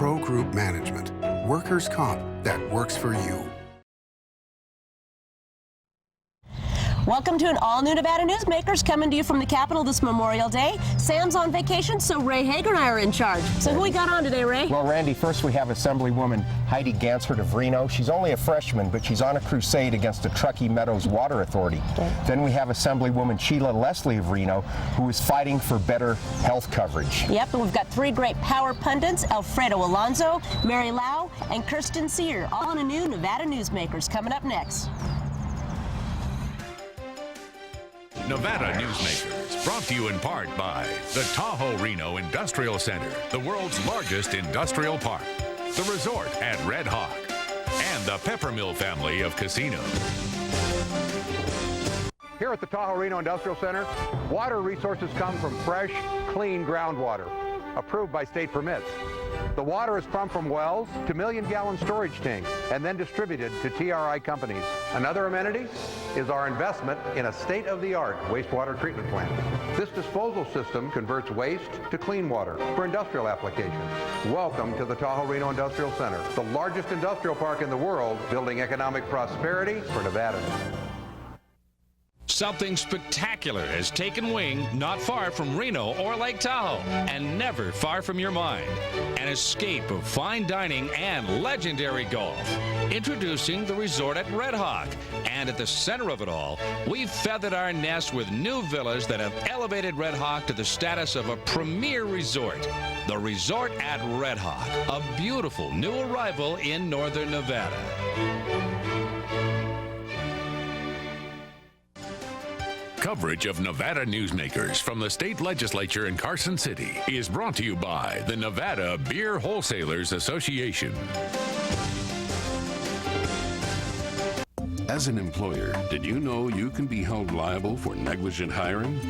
Pro Group Management. Workers' comp that works for you. Welcome to an all-new Nevada Newsmakers coming to you from the Capitol this Memorial Day. Sam's on vacation, so Ray, Hagar, and I are in charge. So who we got on today, Ray? Well, Randy, first we have Assemblywoman Heidi Gansert of Reno. She's only a freshman, but she's on a crusade against the Truckee Meadows Water Authority. Okay. Then we have Assemblywoman Sheila Leslie of Reno, who is fighting for better health coverage. Yep, and we've got three great power pundits, Alfredo, Alonso, Mary Lau, and Kirsten, Searer, all on a new Nevada Newsmakers coming up next. Nevada Newsmakers, brought to you in part by the Tahoe Reno Industrial Center, the world's largest industrial park, the resort at Red Hawk, and the Peppermill family of casinos. Here at the Tahoe Reno Industrial Center, water resources come from fresh, clean groundwater, approved by state permits. The water is pumped from wells to million-gallon storage tanks and then distributed to TRI companies. Another amenity is our investment in a state-of-the-art wastewater treatment plant. This disposal system converts waste to clean water for industrial applications. Welcome to the Tahoe Reno Industrial Center, the largest industrial park in the world, building economic prosperity for Nevada. Something spectacular has taken wing not far from Reno or Lake Tahoe, and never far from your mind. An escape of fine dining and legendary golf. Introducing the resort at Red Hawk. And at the center of it all, we've feathered our nest with new villas that have elevated Red Hawk to the status of a premier resort. The resort at Red Hawk, a beautiful new arrival in northern Nevada. Coverage of Nevada Newsmakers from the state legislature in Carson City is brought to you by the Nevada Beer Wholesalers Association. As an employer, did you know you can be held liable for negligent hiring?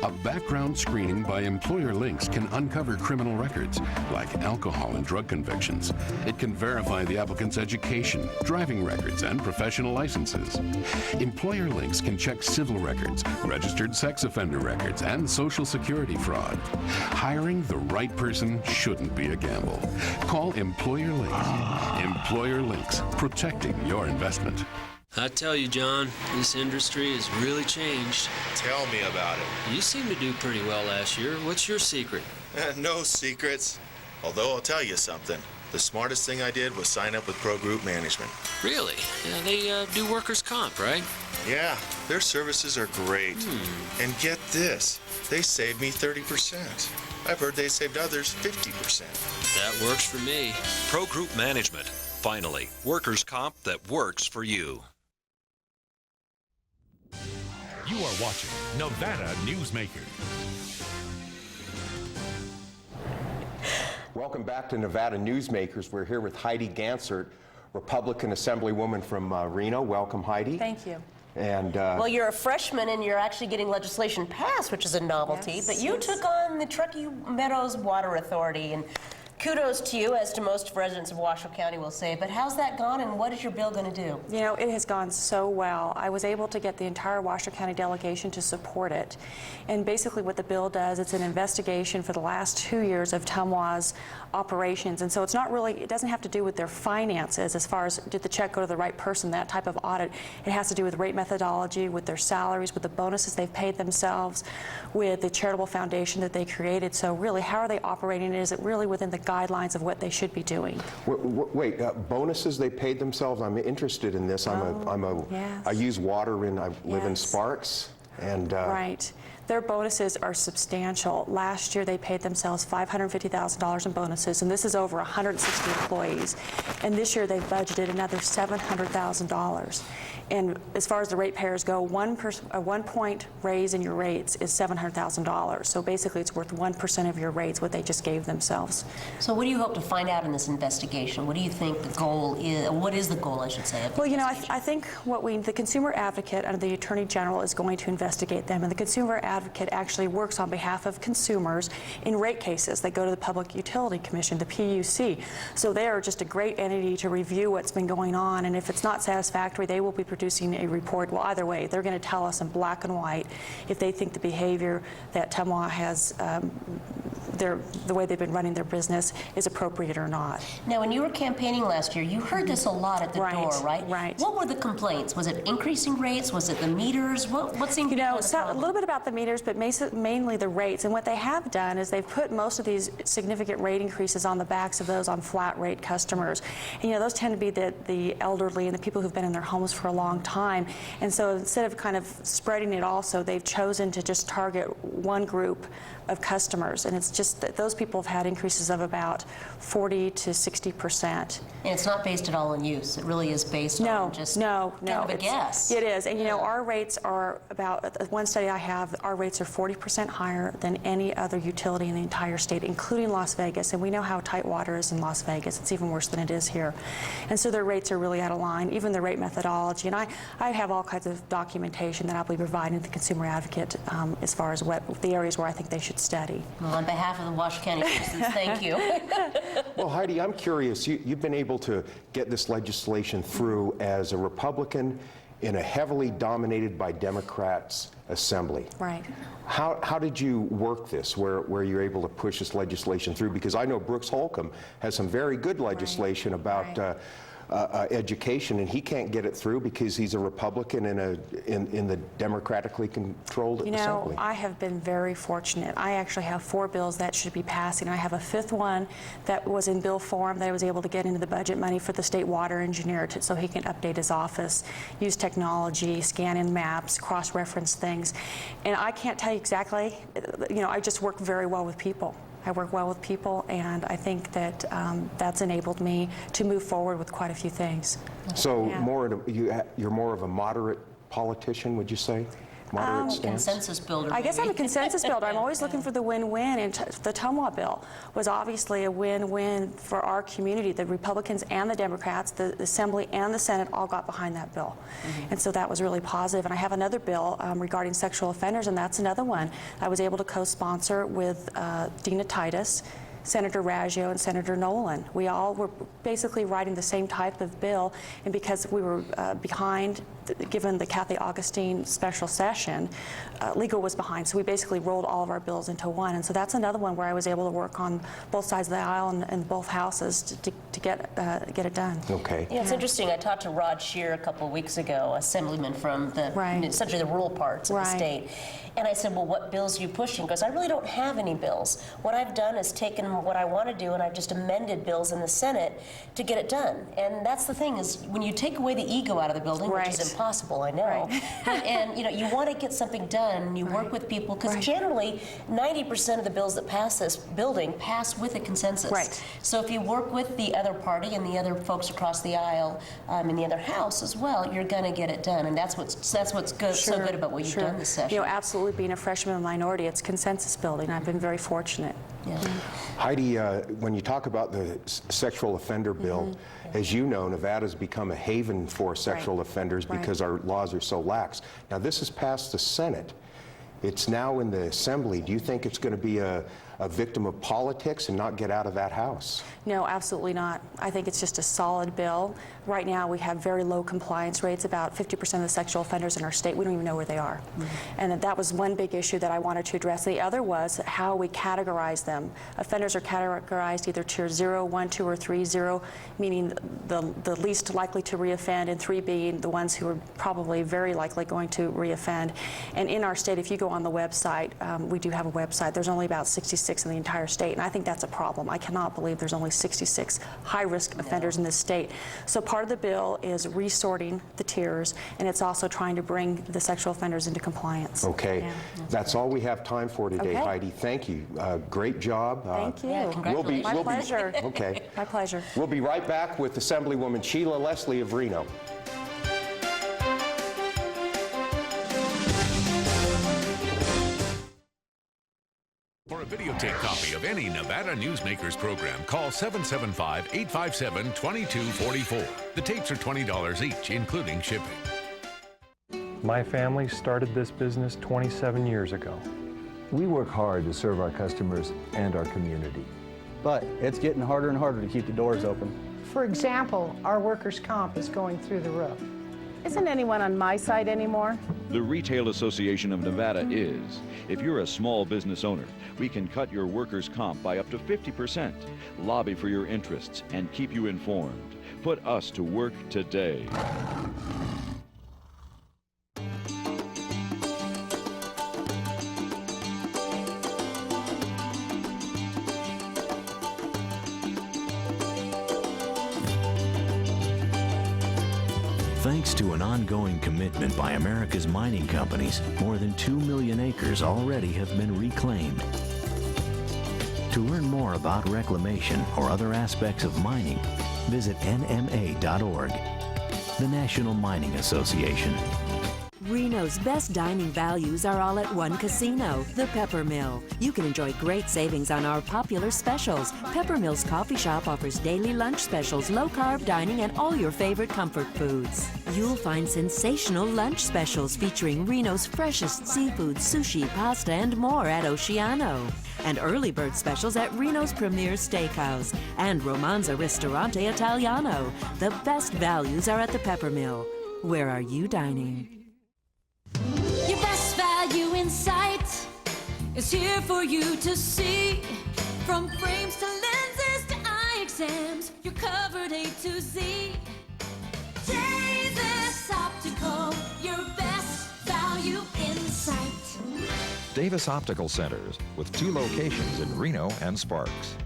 A background screening by Employer Links can uncover criminal records, like alcohol and drug convictions. It can verify the applicant's education, driving records, and professional licenses. Employer Links can check civil records, registered sex offender records, and Social Security fraud. Hiring the right person shouldn't be a gamble. Call Employer Links. Employer Links, protecting your investment. I tell you, John, this industry has really changed. Tell me about it. You seem to do pretty well last year. What's your secret? No secrets. Although I'll tell you something. The smartest thing I did was sign up with Pro Group Management. Really? Yeah, they do workers' comp, right? Yeah, their services are great. And get this, they saved me 30%. I've heard they saved others 50%. That works for me. Pro Group Management. Finally, workers' comp that works for you. You are watching Nevada Newsmakers. Welcome back to Nevada Newsmakers. We're here with Heidi Gansert, Republican Assemblywoman from Reno. Welcome, Heidi. Thank you. And well, you're a freshman and you're actually getting legislation passed, which is a novelty. Yes, but you took on the Truckee Meadows Water Authority, and kudos to you, as to most residents of Washoe County will say. But how's that gone, and what is your bill going to do? You know, it has gone so well. I was able to get the entire Washoe County delegation to support it. And basically what the bill does, it's an investigation for the last 2 years of TMWA's operations. And so it's not really, it doesn't have to do with their finances as far as did the check go to the right person, that type of audit. It has to do with rate methodology, with their salaries, with the bonuses they've paid themselves, with the charitable foundation that they created. So really, how are they operating? Is it really within the guidelines of what they should be doing? Wait, bonuses they paid themselves? I'm interested in this. Yes. I use water and I live in Yes. Sparks. And right. Their bonuses are substantial. Last year they paid themselves $550,000 in bonuses, and this is over 160 employees. And this year they've budgeted another $700,000. And as far as the ratepayers go, a 1 point raise in your rates is $700,000. So basically it's worth 1% of your rates, what they just gave themselves. So what do you hope to find out in this investigation? What do you think the goal is? What is the goal, I should say? Of the well, you know, I think the consumer advocate under the Attorney General is going to investigate them, and the consumer advocate actually works on behalf of consumers in rate cases. They go to the Public Utility Commission, the PUC. So they are just a great entity to review what's been going on, and if it's not satisfactory, they will be producing a report. Well, either way, they're going to tell us in black and white if they think the behavior that TMWA has the way they've been running their business is appropriate or not. Now, when you were campaigning last year, you heard this a lot at the door, right? Right. What were the complaints? Was it increasing rates? Was it the meters? What seemed to be the problem? A little bit about the meters, but mainly the rates. And what they have done is they've put most of these significant rate increases on the backs of those on flat rate customers. And, those tend to be the elderly and the people who've been in their homes for a long time. And so instead of kind of spreading it also, they've chosen to just target one group of customers, and it's just that those people have had increases of about 40 to 60%. And it's not based at all on use. It really is based on just kind of a guess. It is, and our rates are about, one study I have, our rates are 40% higher than any other utility in the entire state, including Las Vegas, and we know how tight water is in Las Vegas. It's even worse than it is here. And so their rates are really out of line, even the rate methodology, and I have all kinds of documentation that I'll be providing to the consumer advocate as far as the areas where I think they should study. Well, on behalf of the Washoe County citizens, thank you. Well, Heidi, I'm curious. You've been able to get this legislation through as a Republican in a heavily dominated by Democrats assembly. Right. How did you work this, where you're able to push this legislation through? Because I know Brooks Holcomb has some very good legislation about education, and he can't get it through because he's a Republican in the democratically controlled assembly. I have been very fortunate. I actually have 4 bills that should be passing. I have a 5th one that was in bill form that I was able to get into the budget money for the state water engineer so he can update his office, use technology, scan in maps, cross-reference things. And I can't tell you exactly, I just work very well with people. I work well with people, and I think that that's enabled me to move forward with quite a few things. So you're more of a moderate politician, would you say? Moderate stance? Consensus builder. I guess I'm a consensus builder. I'm always looking for the win-win, and the Tumwa bill was obviously a win-win for our community. The Republicans and the Democrats, the Assembly and the Senate all got behind that bill. And so that was really positive. And I have another bill regarding sexual offenders, and that's another one I was able to co-sponsor with Dina Titus, Senator Raggio, and Senator Nolan. We all were basically writing the same type of bill, and because we were behind, given the Kathy Augustine special session, legal was behind, so we basically rolled all of our bills into one. And so that's another one where I was able to work on both sides of the aisle and both houses to get it done. Okay. Yeah, it's interesting. I talked to Rod Shearer a couple of weeks ago, Assemblyman from essentially the rural parts of the state. And I said, well, what bills are you pushing? He goes, I really don't have any bills. What I've done is taken what I want to do, and I've just amended bills in the Senate to get it done. And that's the thing, is when you take away the ego out of the building, which is impossible, I know, and you want to get something done, you work with people, because generally 90% of the bills that pass this building pass with a consensus. So if you work with the other party and the other folks across the aisle in the other house as well, you're going to get it done. And that's what's good, so good about what you've done this session. Absolutely, being a freshman and minority, it's consensus building. I've been very fortunate. Heidi, when you talk about the sexual offender bill, as you know, Nevada's become a haven for sexual offenders because our laws are so lax. Now, this has passed the Senate. It's now in the Assembly. Do you think it's going to be a victim of politics and not get out of that house? No, absolutely not. I think it's just a solid bill. Right now we have very low compliance rates. About 50% of the sexual offenders in our state, we don't even know where they are. And that was one big issue that I wanted to address. The other was how we categorize them. Offenders are categorized either tier 0, 1, 2, or 3. 0 meaning the least likely to reoffend, and 3 being the ones who are probably very likely going to reoffend. And in our state, if you go on the website, we do have a website, there's only about 66 in the entire state, and I think that's a problem. I cannot believe there's only 66 high-risk offenders in this state. So part of the bill is resorting the tiers, and it's also trying to bring the sexual offenders into compliance. Okay, that's all we have time for today, Heidi. Thank you. Great job. Thank you. Congratulations. My pleasure. Okay. My pleasure. We'll be right back with Assemblywoman Sheila Leslie of Reno. For a videotape copy of any Nevada Newsmakers program, call 775-857-2244. The tapes are $20 each, including shipping. My family started this business 27 years ago. We work hard to serve our customers and our community. But it's getting harder and harder to keep the doors open. For example, our workers' comp is going through the roof. Isn't anyone on my side anymore? The Retail Association of Nevada is. If you're a small business owner, we can cut your workers' comp by up to 50%, lobby for your interests, and keep you informed. Put us to work today. Thanks to an ongoing commitment by America's mining companies, more than 2 million acres already have been reclaimed. To learn more about reclamation or other aspects of mining, visit nma.org. The National Mining Association. Reno's best dining values are all at one casino, the Pepper Mill. You can enjoy great savings on our popular specials. Pepper Mill's coffee shop offers daily lunch specials, low-carb dining, and all your favorite comfort foods. You'll find sensational lunch specials featuring Reno's freshest seafood, sushi, pasta, and more at Oceano. And early bird specials at Reno's Premier Steakhouse and Romanza Ristorante Italiano. The best values are at the Pepper Mill. Where are you dining? Your best value in sight is here for you to see. From frames to lenses to eye exams, you're covered A to Z. Davis Optical, your best value in sight. Davis Optical Centers, with 2 locations in Reno and Sparks.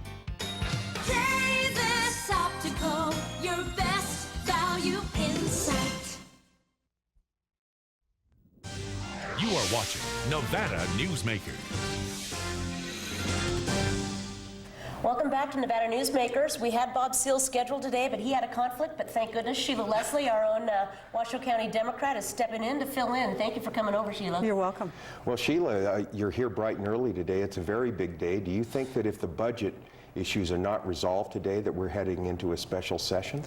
Davis Optical, your best value in sight. You are watching Nevada Newsmakers. Welcome back to Nevada Newsmakers. We had Bob Seal scheduled today, but he had a conflict, but thank goodness Sheila Leslie, our own Washoe County Democrat, is stepping in to fill in. Thank you for coming over, Sheila. You're welcome. Well, Sheila, you're here bright and early today. It's a very big day. Do you think that if the budget issues are not resolved today, that we're heading into a special session?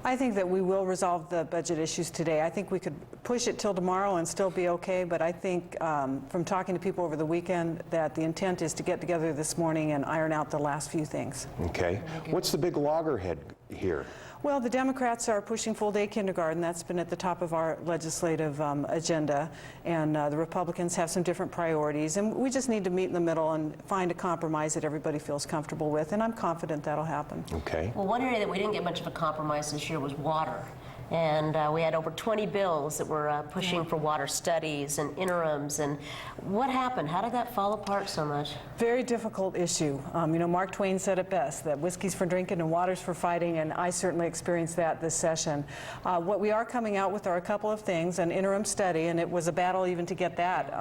I think that we will resolve the budget issues today. I think we could push it till tomorrow and still be okay, but I think from talking to people over the weekend that the intent is to get together this morning and iron out the last few things. Okay. What's the big loggerhead here? Well, the Democrats are pushing full-day kindergarten. That's been at the top of our legislative agenda, and the Republicans have some different priorities, and we just need to meet in the middle and find a compromise that everybody feels comfortable with, and I'm confident that'll happen. Okay. Well, one area that we didn't get much of a compromise this year was water. And we had over 20 bills that were pushing for water studies and interims. And what happened? How did that fall apart so much? Very difficult issue. You know, Mark Twain said it best, that whiskey's for drinking and water's for fighting, and I certainly experienced that this session. What we are coming out with are a couple of things, an interim study, and it was a battle even to get that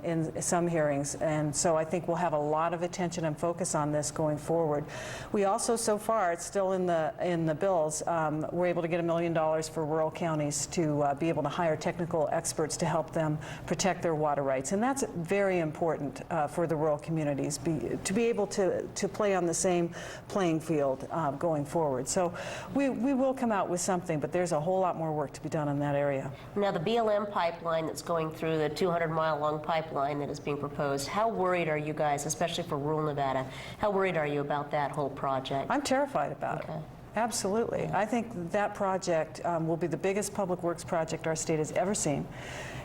in some hearings. And so I think we'll have a lot of attention and focus on this going forward. We also, so far, it's still in the bills, we're able to get $1 million for rural counties to be able to hire technical experts to help them protect their water rights. And that's very important for the rural communities, to be able to play on the same playing field going forward. So we will come out with something, but there's a whole lot more work to be done in that area. Now, the BLM pipeline that's going through, the 200-mile-long pipeline that is being proposed, how worried are you guys, especially for rural Nevada, how worried are you about that whole project? I'm terrified about it. Absolutely. I think that project will be the biggest public works project our state has ever seen.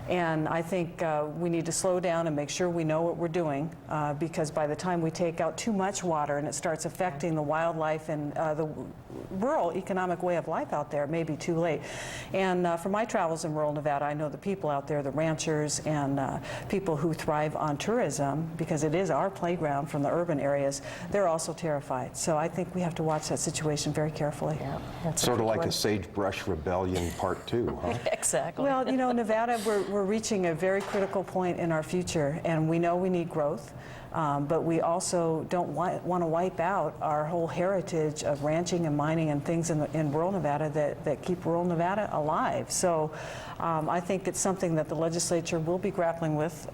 And I think we need to slow down and make sure we know what we're doing, because by the time we take out too much water and it starts affecting the wildlife and the rural economic way of life out there, it may be too late. And from my travels in rural Nevada, I know the people out there, the ranchers and people who thrive on tourism, because it is our playground from the urban areas, they're also terrified. So I think we have to watch that situation very carefully. Yeah, sort of like a sagebrush rebellion part 2, huh? Exactly. Well, you know, Nevada, we're reaching a very critical point in our future, and we know we need growth, but we also don't want to wipe out our whole heritage of ranching and mining and things in rural Nevada that keep rural Nevada alive. So I think it's something that the legislature will be grappling with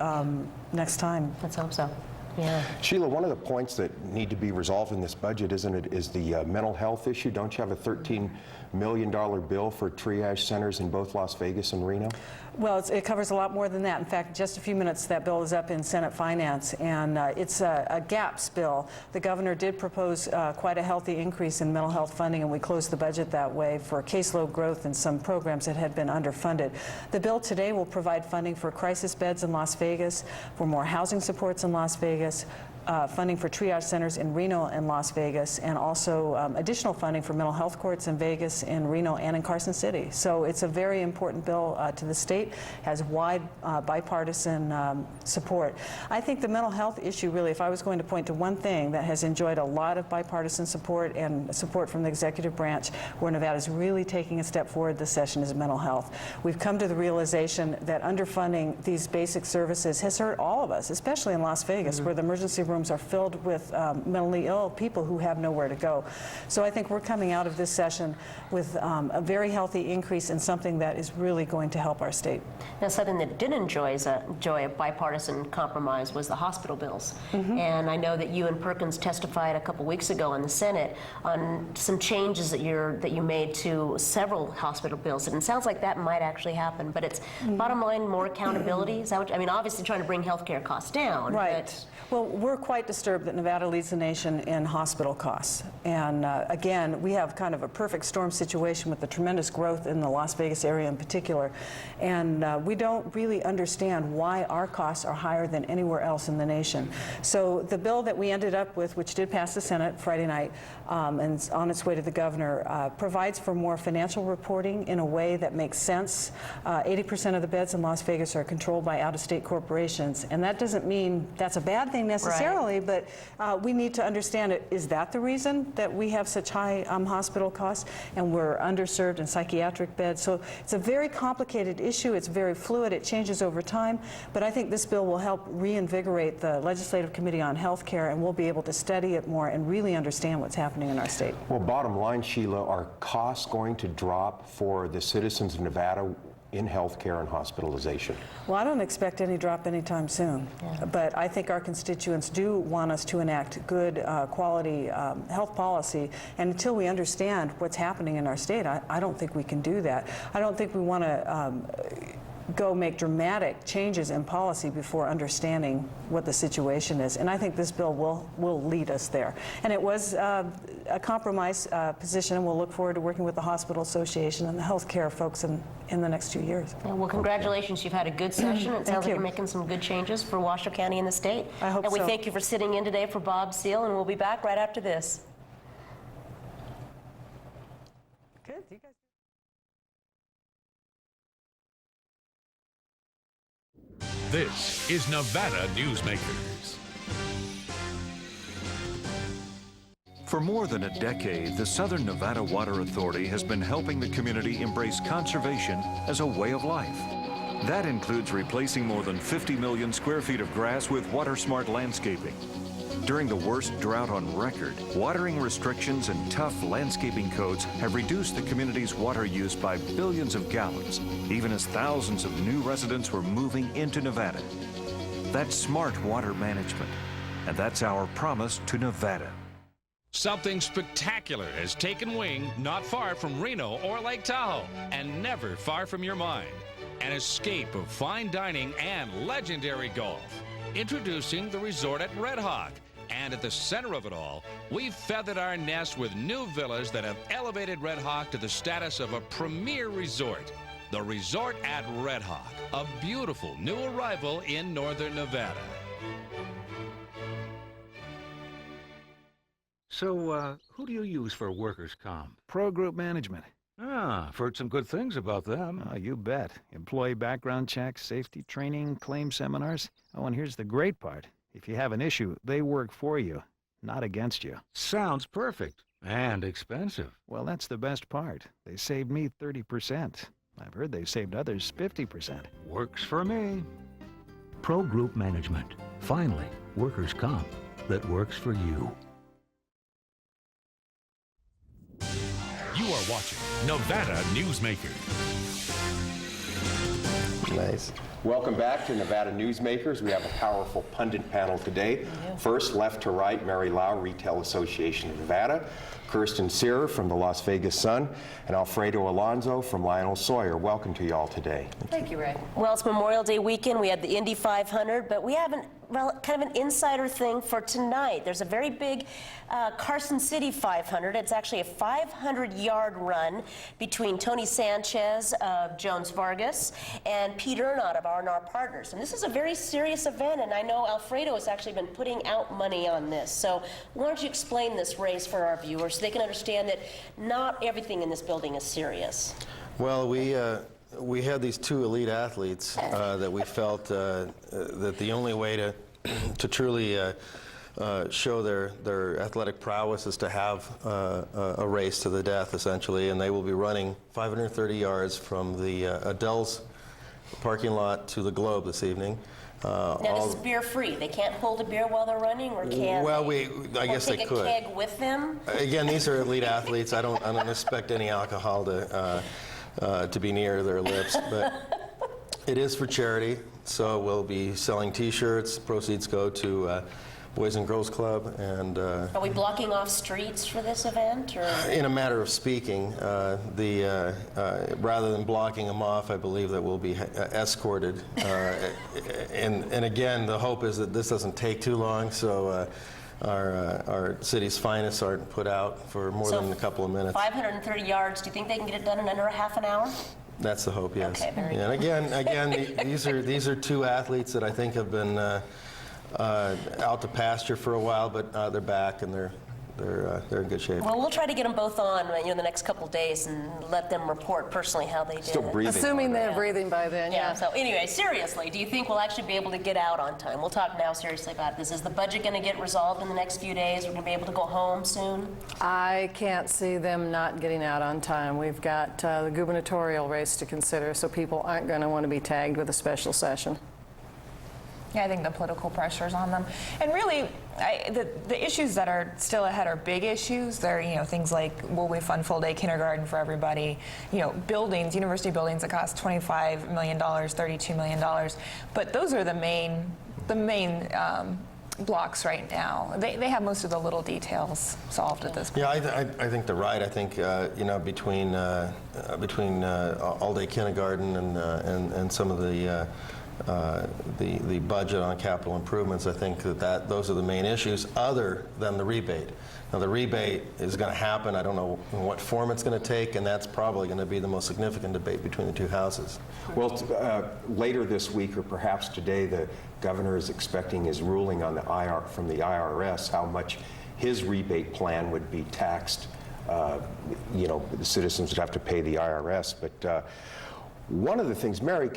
next time. Let's hope so. Yeah. Sheila, one of the points that need to be resolved in this budget, isn't it, is the mental health issue. Don't you have a $13 million bill for triage centers in both Las Vegas and Reno? Well, it covers a lot more than that. In fact, just a few minutes, that bill is up in Senate Finance, and it's a GAPS bill. The governor did propose quite a healthy increase in mental health funding, and we closed the budget that way for caseload growth and some programs that had been underfunded. The bill today will provide funding for crisis beds in Las Vegas, for more housing supports in Las Vegas, funding for triage centers in Reno and Las Vegas, and also additional funding for mental health courts in Vegas, in Reno, and in Carson City. So it's a very important bill to the state, has wide bipartisan support. I think the mental health issue, really, if I was going to point to one thing that has enjoyed a lot of bipartisan support and support from the executive branch, where Nevada is really taking a step forward this session, is mental health. We've come to the realization that underfunding these basic services has hurt all of us, especially in Las Vegas, where the emergency rooms are filled with mentally ill people who have nowhere to go. So I think we're coming out of this session with a very healthy increase in something that is really going to help our state. Now, something that did enjoy a bipartisan compromise was the hospital bills. And I know that you and Perkins testified a couple weeks ago in the Senate on some changes that you made to several hospital bills. And it sounds like that might actually happen, but it's bottom line, more accountability. Is that what, I mean, obviously trying to bring healthcare costs down. Right. But well, we're quite disturbed that Nevada leads the nation in hospital costs. And again, we have kind of a perfect storm situation with the tremendous growth in the Las Vegas area in particular. And we don't really understand why our costs are higher than anywhere else in the nation. So the bill that we ended up with, which did pass the Senate Friday night and is on its way to the governor, provides for more financial reporting in a way that makes sense. 80% of the beds in Las Vegas are controlled by out-of-state corporations. And that doesn't mean that's a bad thing necessarily, but we need to understand it. Is that the reason that we have such high hospital costs and we're underserved in psychiatric beds? So it's a very complicated issue. It's very fluid. It changes over time. But I think this bill will help reinvigorate the Legislative Committee on Health Care, and we'll be able to study it more and really understand what's happening in our state. Well, bottom line, Sheila, are costs going to drop for the citizens of Nevada in health care and hospitalization? Well, I don't expect any drop anytime soon, but I think our constituents do want us to enact good quality health policy, and until we understand what's happening in our state, I don't think we can do that. I don't think we want to go make dramatic changes in policy before understanding what the situation is, and I think this bill will lead us there. And it was a compromise position, and we'll look forward to working with the Hospital Association and the healthcare folks in the next 2 years. Yeah, well, congratulations. You've had a good session. It sounds like you're making some good changes for Washoe County and the state. I hope so. And we thank you for sitting in today for Bob Seal, and we'll be back right after this. Good. You guys. This is Nevada Newsmakers. For more than a decade, the Southern Nevada Water Authority has been helping the community embrace conservation as a way of life. That includes replacing more than 50 million square feet of grass with water-smart landscaping. During the worst drought on record, watering restrictions and tough landscaping codes have reduced the community's water use by billions of gallons, even as thousands of new residents were moving into Nevada. That's smart water management, and that's our promise to Nevada. Something spectacular has taken wing not far from Reno or Lake Tahoe, and never far from your mind. An escape of fine dining and legendary golf. Introducing the resort at Red Hawk. And at the center of it all, we've feathered our nest with new villas that have elevated Red Hawk to the status of a premier resort. The Resort at Red Hawk, a beautiful new arrival in northern Nevada. So, who do you use for workers' comp? Pro Group Management. Ah, I've heard some good things about them. Oh, you bet. Employee background checks, safety training, claim seminars. Oh, and here's the great part. If you have an issue, they work for you, not against you. Sounds perfect. And expensive. Well, that's the best part. They saved me 30%. I've heard they saved others 50%. Works for me. Pro Group Management. Finally, workers' comp that works for you. You are watching Nevada Newsmakers. Nice. Welcome back to Nevada Newsmakers. We have a powerful pundit panel today. First, left to right, Mary Lau, Retail Association of Nevada, Kirsten Searer from the Las Vegas Sun, and Alfredo Alonso from Lionel, Sawyer. Welcome to you all today. Thank you, Ray. Well, it's Memorial Day weekend. We had the Indy 500, but we have kind of an insider thing for tonight. There's a very big Carson City 500. It's actually a 500-yard run between Tony Sanchez of Jones Vargas and Pete Ernott of R&R Partners. And this is a very serious event, and I know Alfredo has actually been putting out money on this. So why don't you explain this race for our viewers so they can understand that not everything in this building is serious? Well, we had these two elite athletes that we felt that the only way to truly show their athletic prowess is to have a race to the death, essentially, and they will be running 530 yards from the Adele's parking lot to the Globe this evening. Now, this is beer-free. They can't hold a beer while they're running, or can well, they? I guess they could. Take a keg with them? Again, these are elite athletes. I don't expect any alcohol to be near their lips, but it is for charity. So we'll be selling T-shirts. Proceeds go to Boys and Girls Club, and Are we blocking off streets for this event, or? in a matter of speaking, rather than blocking them off, I believe that we'll be escorted. And again, the hope is that this doesn't take too long, so our city's finest aren't put out for more than a couple of minutes. 530 yards. Do you think they can get it done in under a half an hour? That's the hope, yes. Okay, very And again, these are two athletes that I think have been out to pasture for a while, but they're back and they're in good shape. Well, we'll try to get them both on the next couple of days and let them report personally how they did. Still breathing. Assuming they're breathing by then, yeah. So anyway, seriously, do you think we'll actually be able to get out on time? We'll talk now seriously about this. Is the budget going to get resolved in the next few days? We're going to be able to go home soon? I can't see them not getting out on time. We've got the gubernatorial race to consider, so people aren't going to want to be tagged with a special session. Yeah, I think the political pressures on them. And really, the issues that are still ahead are big issues. They're, things like, will we fund full-day kindergarten for everybody? Buildings, university buildings that cost $25 million, $32 million. But those are the main blocks right now. They have most of the little details solved at this point. Yeah, I think they're right. I think between all-day kindergarten and some of the budget on capital improvements, I think that those are the main issues, other than the rebate. Now, the rebate is going to happen. I don't know in what form it's going to take, and that's probably going to be the most significant debate between the two houses. Well, later this week, or perhaps today, the governor is expecting his ruling on from the IRS, how much his rebate plan would be taxed. The citizens would have to pay the IRS. But one of the things, Mary,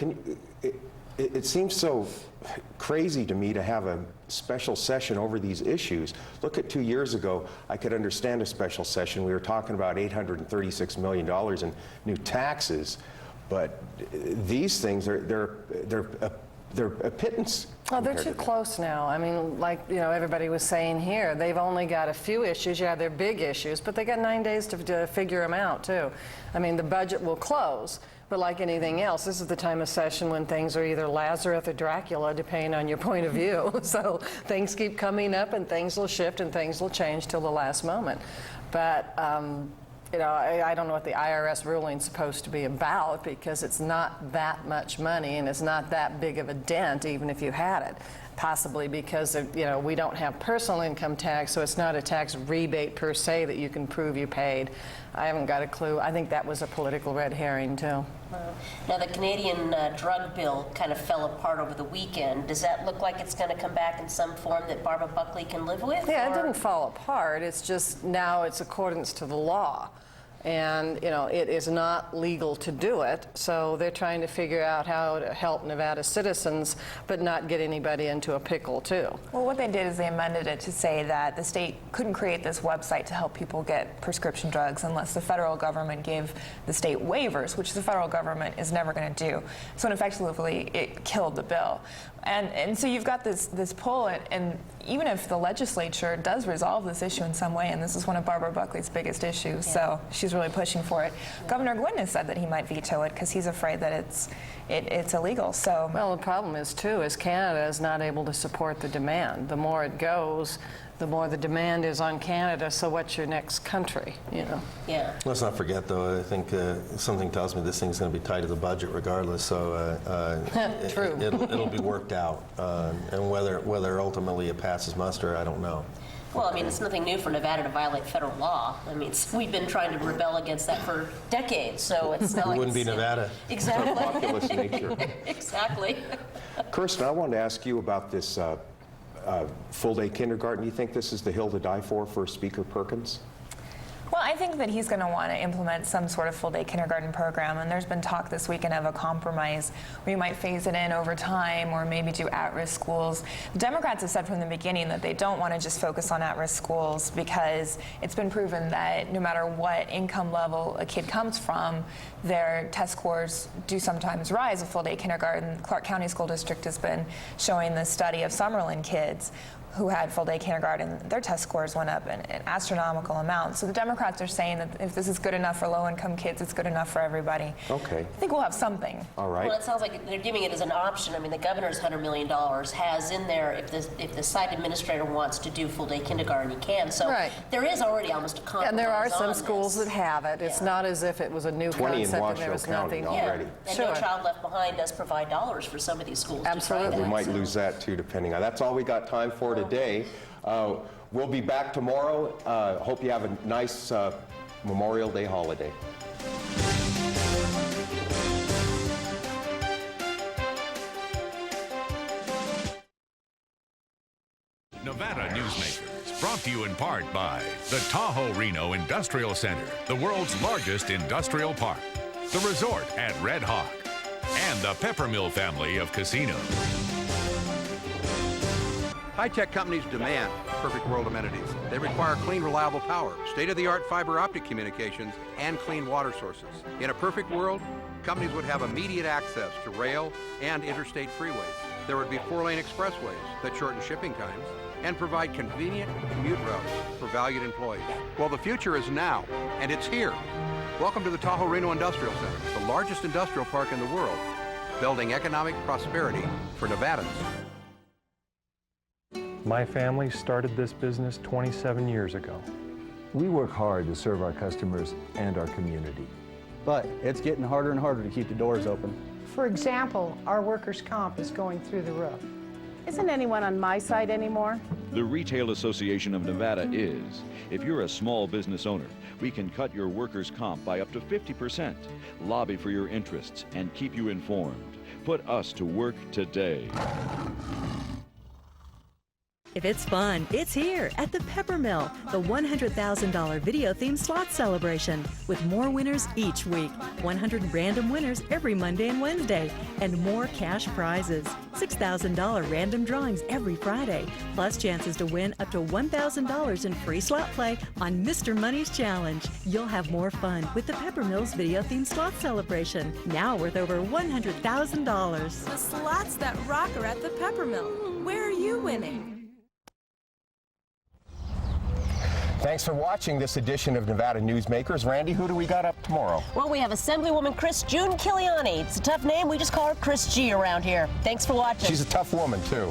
it seems so crazy to me to have a special session over these issues. Look at 2 years ago, I could understand a special session. We were talking about $836 million in new taxes, but these things they're a pittance. Well, they're too close now. I mean, like everybody was saying here, they've only got a few issues. Yeah, they're big issues, but they got 9 days to figure them out too. I mean, the budget will close. But like anything else, this is the time of session when things are either Lazarus or Dracula, depending on your point of view. So things keep coming up and things will shift and things will change till the last moment. But, I don't know what the IRS ruling is supposed to be about, because it's not that much money and it's not that big of a dent, even if you had it. Possibly because we don't have personal income tax, so it's not a tax rebate per se that you can prove you paid. I haven't got a clue. I think that was a political red herring too. Now, the Canadian drug bill kind of fell apart over the weekend. Does that look like it's going to come back in some form that Barbara Buckley can live with? Yeah, it didn't fall apart. It's just now it's accordance to the law. And, it is not legal to do it, so they're trying to figure out how to help Nevada citizens, but not get anybody into a pickle, too. Well, what they did is they amended it to say that the state couldn't create this website to help people get prescription drugs unless the federal government gave the state waivers, which the federal government is never going to do. So, effectively, it killed the bill. And so you've got this pull, and even if the legislature does resolve this issue in some way, and this is one of Barbara Buckley's biggest issues, so she's really pushing for it. Governor Gwynn has said that he might veto it because he's afraid that it's illegal. So well, the problem is too is Canada is not able to support the demand. The more it goes, the more the demand is on Canada. So what's your next country? You know. Yeah. Let's not forget, though. I think something tells me this thing's going to be tied to the budget regardless. So True. It'll be worked out, and whether ultimately it passes muster, I don't know. Well, I mean, it's nothing new for Nevada to violate federal law. I mean, we've been trying to rebel against that for decades, so it's not like it wouldn't be Nevada. Exactly. It's our populous nature. Exactly. Kirsten, I wanted to ask you about this full-day kindergarten. Do you think this is the hill to die for Speaker Perkins? Well, I think that he's going to want to implement some sort of full-day kindergarten program, and there's been talk this weekend of a compromise where you might phase it in over time or maybe do at-risk schools. The Democrats have said from the beginning that they don't want to just focus on at-risk schools because it's been proven that no matter what income level a kid comes from, their test scores do sometimes rise. A full-day kindergarten, Clark County School District has been showing the study of Summerlin kids who had full-day kindergarten, their test scores went up an astronomical amount. So the Democrats are saying that if this is good enough for low-income kids, it's good enough for everybody. Okay. I think we'll have something. All right. Well, it sounds like they're giving it as an option. I mean, the governor's $100 million has in there, if the site administrator wants to do full-day kindergarten, he can. So there is already almost a compromise. And there are some on schools this. that have it. It's not as if it was a new 20 in concept and there Washoe was County nothing. already. And No Child Left Behind does provide dollars for some of these schools. Absolutely. To try that. We might lose that too, depending on. That's all we got time for today. We'll be back tomorrow. Hope you have a nice Memorial Day holiday. Nevada Newsmakers, brought to you in part by the Tahoe Reno Industrial Center, the world's largest industrial park, the resort at Red Hawk, and the Peppermill family of casinos. High-tech companies demand perfect world amenities. They require clean, reliable power, state-of-the-art fiber optic communications, and clean water sources. In a perfect world, companies would have immediate access to rail and interstate freeways. There would be 4-lane expressways that shorten shipping times and provide convenient commute routes for valued employees. Well, the future is now, and it's here. Welcome to the Tahoe Reno Industrial Center, the largest industrial park in the world, building economic prosperity for Nevadans. My family started this business 27 years ago. We work hard to serve our customers and our community. But it's getting harder and harder to keep the doors open. For example, our workers' comp is going through the roof. Isn't anyone on my side anymore? The Retail Association of Nevada is. If you're a small business owner, we can cut your workers' comp by up to 50%, lobby for your interests, and keep you informed. Put us to work today. If it's fun, it's here at the Peppermill, the $100,000 video-themed slot celebration, with more winners each week, 100 random winners every Monday and Wednesday, and more cash prizes. $6,000 random drawings every Friday, plus chances to win up to $1,000 in free slot play on Mr. Money's Challenge. You'll have more fun with the Peppermill's video-themed slot celebration, now worth over $100,000. The slots that rock are at the Peppermill. Where are you winning? Thanks for watching this edition of Nevada Newsmakers. Randy, who do we got up tomorrow? Well, we have Assemblywoman June Kiliani. It's a tough name. We just call her Chris G around here. Thanks for watching. She's a tough woman, too.